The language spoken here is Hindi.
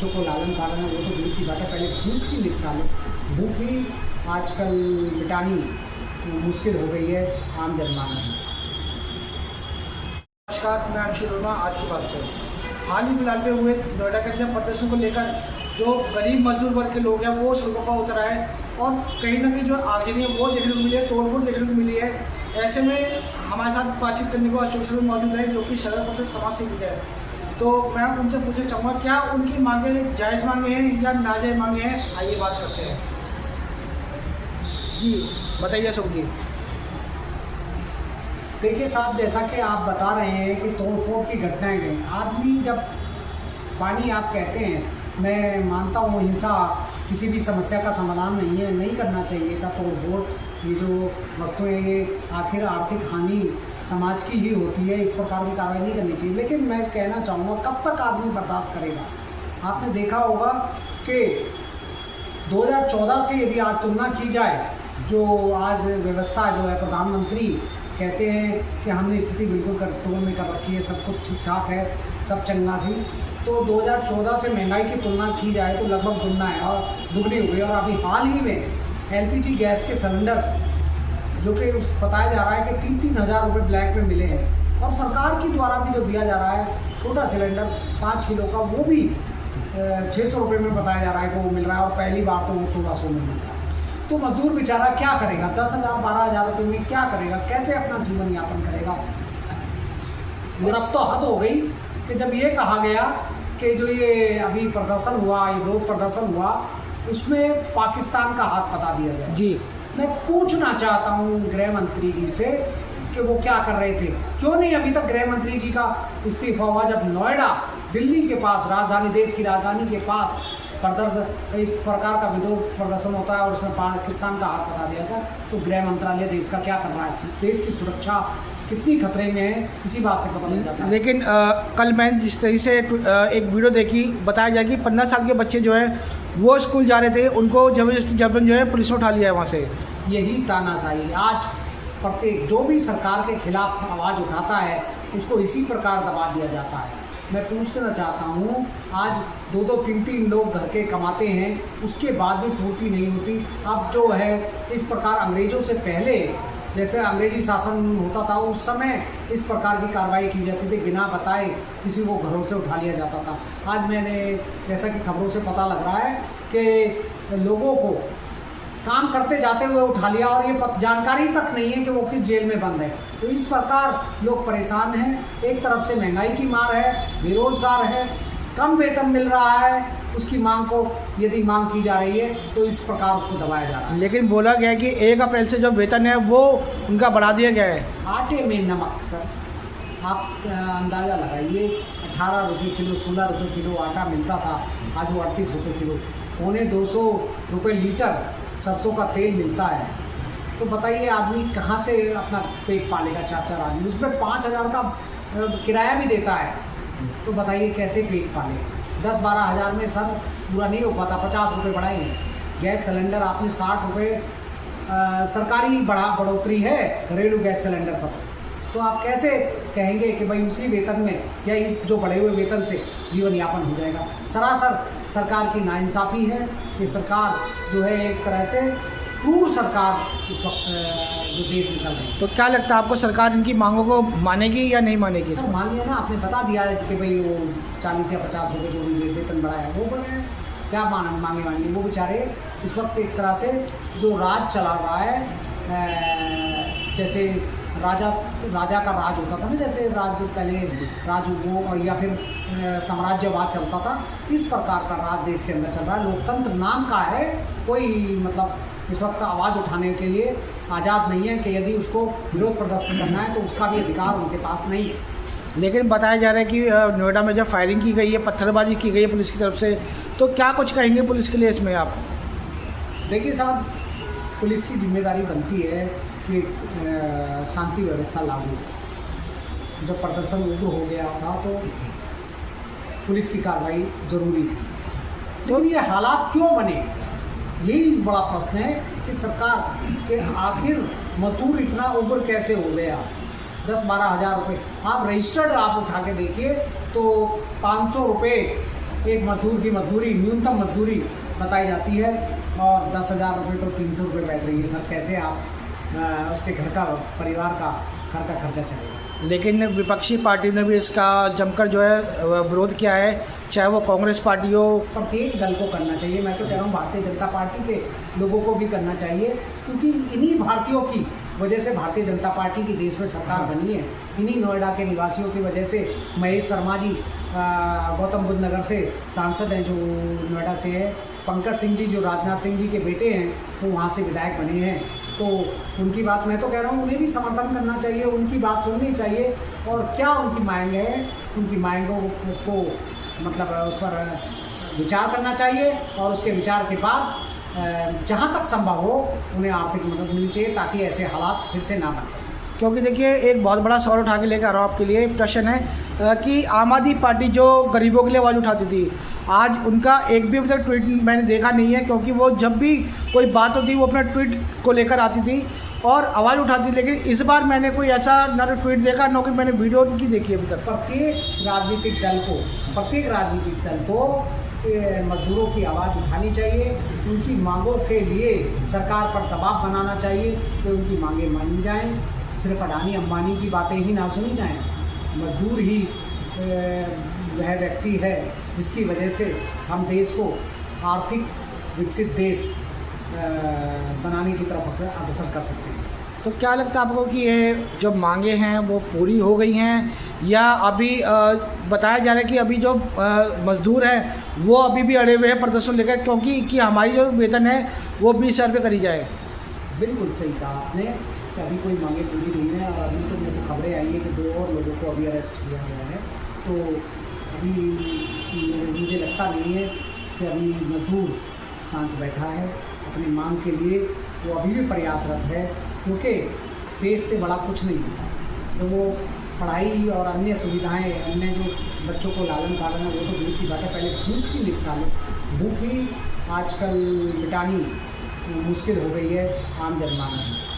बच्चों को लालन पालन है वो तो दूर की बात है, पहले भूख ही निपटा लो। भूख ही आजकल मिटानी मुश्किल हो गई है आम जनमानस में। नमस्कार, मैं अंशु वर्मा आज की बात से। हाल ही फिलहाल में हुए नोएडा के अंदर प्रदर्शन को लेकर जो गरीब मजदूर वर्ग के लोग हैं वो सड़कों पर उतर आए और कहीं ना कहीं जो आगजनी है वो देखने को मिली है, तोड़फोड़ देखने को मिली है। ऐसे में हमारे साथ बातचीत करने को अशोक सर मौजूद है जो कि सदर परिषद समाज सेवक है। तो मैं उनसे पूछना चाहूँगा क्या उनकी मांगे जायज़ मांगे हैं या नाजायज़ मांगे हैं, आइए बात करते हैं। जी बताइए अशोक जी। देखिए साहब, जैसा कि आप बता रहे हैं कि तोड़फोड़ की घटनाएं गई, आदमी जब पानी आप कहते हैं, मैं मानता हूँ हिंसा किसी भी समस्या का समाधान नहीं है, नहीं करना चाहिए था तोड़फोड़। ये जो वस्तुएं ये आखिर आर्थिक हानि समाज की ही होती है, इस प्रकार की कार्रवाई नहीं करनी चाहिए। लेकिन मैं कहना चाहूँगा कब तक आदमी बर्दाश्त करेगा। आपने देखा होगा कि 2014 से यदि आज तुलना की जाए, जो आज व्यवस्था जो है, प्रधानमंत्री कहते हैं कि हमने स्थिति बिल्कुल कंट्रोल में कर रखी है, सब कुछ ठीक ठाक है, सब चंगा सी। तो 2014 से महंगाई की तुलना की जाए तो लगभग दुगना है और दुगनी हो गई। और अभी हाल ही में एलपीजी गैस के सिलेंडर जो कि बताया जा रहा है कि 3-3 हज़ार रुपये ब्लैक में मिले हैं, और सरकार के द्वारा भी जो दिया जा रहा है छोटा सिलेंडर 5 किलो का, वो भी 600 रुपये में बताया जा रहा है कि वो मिल रहा है, और पहली बार तो वो 1600 में मिल रहा है। तो मजदूर बेचारा क्या करेगा? 10,000 12,000 रुपये में क्या करेगा? कैसे अपना जीवन यापन करेगा? और अब तो हद हो गई कि जब ये कहा गया कि जो ये अभी प्रदर्शन हुआ, ये विरोध प्रदर्शन हुआ, उसमें पाकिस्तान का हाथ बता दिया गया। जी मैं पूछना चाहता हूँ गृह मंत्री जी से कि वो क्या कर रहे थे, क्यों नहीं अभी तक गृह मंत्री जी का इस्तीफा हुआ? जब नोएडा दिल्ली के पास, राजधानी, देश की राजधानी के पास इस प्रकार का विरोध प्रदर्शन होता है और उसमें पाकिस्तान का हाथ बता दिया था, तो गृह मंत्रालय देश का क्या कर रहा है? देश की सुरक्षा कितनी खतरे में है, इसी बात से पता लग जाता है। लेकिन कल मैंने जिस तरीके से एक वीडियो देखी, बताया जाए कि 15 साल के बच्चे जो हैं वो स्कूल जा रहे थे, उनको जबरदस्ती जबरन जो है पुलिस ने उठा लिया है वहाँ से। यही तानाशाही आज प्रत्येक जो भी सरकार के खिलाफ आवाज़ उठाता है उसको इसी प्रकार दबा दिया जाता है। मैं पूछना चाहता हूँ, आज 2-2, 3-3 लोग घर के कमाते हैं, उसके बाद भी पूर्ति नहीं होती। अब जो है इस प्रकार अंग्रेज़ों से पहले जैसे अंग्रेजी शासन होता था उस समय इस प्रकार की कार्रवाई की जाती थी, बिना बताए किसी को घरों से उठा लिया जाता था। आज मैंने जैसा कि खबरों से पता लग रहा है कि लोगों को काम करते जाते हुए उठा लिया और ये जानकारी तक नहीं है कि वो किस जेल में बंद है। तो इस प्रकार लोग परेशान हैं। एक तरफ से महंगाई की मार है, बेरोजगार है, कम वेतन मिल रहा है, उसकी मांग को यदि मांग की जा रही है तो इस प्रकार उसको दबाया जा रहा है। लेकिन बोला गया है कि 1 अप्रैल से जो वेतन है वो उनका बढ़ा दिया गया है। आटे में नमक सर, आप अंदाज़ा लगाइए, 18 रुपये किलो, 16 रुपये किलो आटा मिलता था, आज वो 38 रुपये किलो, 250 रुपये लीटर सरसों का तेल मिलता है। तो बताइए आदमी कहाँ से अपना पेट पालेगा? 4-4 आदमी, उसमें 5,000 का किराया भी देता है, तो बताइए कैसे पेट पालेगा? 10-12 हज़ार में सर पूरा नहीं हो पाता। 50 रुपये बढ़ाए हैं। गैस सिलेंडर आपने 60 रुपये सरकारी बढ़ोतरी है घरेलू गैस सिलेंडर पर, तो आप कैसे कहेंगे कि भाई उसी वेतन में या इस जो बढ़े हुए वेतन से जीवन यापन हो जाएगा? सरासर सरकार की नाइंसाफ़ी है। ये सरकार जो है एक तरह से क्रूर सरकार इस वक्त जो देश में चल रही है। तो क्या लगता है आपको, सरकार इनकी मांगों को मानेगी या नहीं मानेगी? सर मान लिया ना, आपने बता दिया है कि भाई वो 40 या 50 रुपये जो भी वेतन बढ़ा है वो बढ़े हैं, क्या मांगे मांगे? वो बेचारे इस वक्त एक तरह से जो राज चला रहा है, जैसे राजा का राज होता था ना, जैसे राज पहले राज वो या फिर साम्राज्यवाद चलता था, इस प्रकार का राज देश के अंदर चल रहा है। लोकतंत्र नाम का है, कोई मतलब इस वक्त आवाज़ उठाने के लिए आज़ाद नहीं है कि यदि उसको विरोध प्रदर्शन करना है तो उसका भी अधिकार उनके पास नहीं है। लेकिन बताया जा रहा है कि नोएडा में जब फायरिंग की गई है, पत्थरबाजी की गई है पुलिस की तरफ से, तो क्या कुछ कहेंगे पुलिस के लिए इसमें आप? देखिए साहब, पुलिस की जिम्मेदारी बनती है कि शांति व्यवस्था लागू हो। जब प्रदर्शन उग्र हो गया था तो पुलिस की कार्रवाई जरूरी थी, तो ये हालात क्यों बने, यही बड़ा प्रश्न है कि सरकार के आखिर मजदूर इतना उग्र कैसे हो गया? 10-12 हज़ार रुपये आप रजिस्टर्ड आप उठा के देखिए तो 500 रुपये एक मजदूर की मजदूरी, न्यूनतम मजदूरी बताई जाती है और 10,000 रुपये तो 300 रुपये बैठ रही है। सर कैसे आप उसके घर का, परिवार का घर का खर्चा चलेगा। लेकिन विपक्षी पार्टी ने भी इसका जमकर जो है विरोध किया है, चाहे वो कांग्रेस पार्टी हो। प्रत्येक दल को करना चाहिए। मैं तो कह रहा हूँ भारतीय जनता पार्टी के लोगों को भी करना चाहिए, क्योंकि इन्हीं भारतीयों की वजह से भारतीय जनता पार्टी की देश में सरकार बनी है। इन्हीं नोएडा के निवासियों की वजह से महेश शर्मा जी गौतम बुद्ध नगर से सांसद हैं जो नोएडा से है, पंकज सिंह जी जो राजनाथ सिंह जी के बेटे हैं वो वहाँ से विधायक बने हैं। तो उनकी बात मैं तो कह रहा हूँ उन्हें भी समर्थन करना चाहिए, उनकी बात सुननी चाहिए और क्या उनकी मांग है, उनकी मांगों को मतलब उस पर विचार करना चाहिए और उसके विचार के बाद जहाँ तक संभव हो उन्हें आर्थिक मदद मिलनी चाहिए ताकि ऐसे हालात फिर से ना बन सकें। क्योंकि देखिए एक बहुत बड़ा सवाल उठा के लेकर आ रहा हूँ आपके लिए। प्रश्न है कि आम आदमी पार्टी जो गरीबों के लिए आवाज़ उठाती थी, आज उनका एक भी अभी तक ट्वीट मैंने देखा नहीं है, क्योंकि वो जब भी कोई बात होती वो अपना ट्वीट को लेकर आती थी और आवाज़ उठाती थी। लेकिन इस बार मैंने कोई ऐसा ना ट्वीट देखा ना कि मैंने वीडियो उनकी देखी अभी तक। प्रत्येक राजनीतिक दल को मजदूरों की आवाज़ उठानी चाहिए, उनकी मांगों के लिए सरकार पर दबाव बनाना चाहिए कि उनकी मांगें मानी जाएं। सिर्फ अडानी अंबानी की बातें ही ना सुनी जाएं। मजदूर ही वह व्यक्ति है जिसकी वजह से हम देश को आर्थिक विकसित देश बनाने की तरफ अग्रसर कर सकते हैं। तो क्या लगता है आपको कि ये जो मांगे हैं वो पूरी हो गई हैं, या अभी बताया जा रहा है कि अभी जो मजदूर हैं वो अभी भी अड़े हुए हैं प्रदर्शन लेकर, क्योंकि कि हमारी जो वेतन है वो 20,000 रुपये करी जाए। बिल्कुल सही कहा आपने कि अभी कोई मांगे पूरी नहीं है और अभी तो मेरे को खबरें आई है कि 2 और लोगों को अभी अरेस्ट किया गया है। तो अभी मुझे लगता नहीं है कि अभी मजदूर शांत बैठा है अपनी मांग के लिए, वो अभी भी प्रयासरत है, क्योंकि पेट से बड़ा कुछ नहीं होता। तो वो पढ़ाई और अन्य सुविधाएं, अन्य जो बच्चों को लालन पालन है वो तो दूर की बात है, पहले भूख ही निपटा लो। भूख ही आजकल मिटानी मुश्किल हो गई है आम जनमानस में।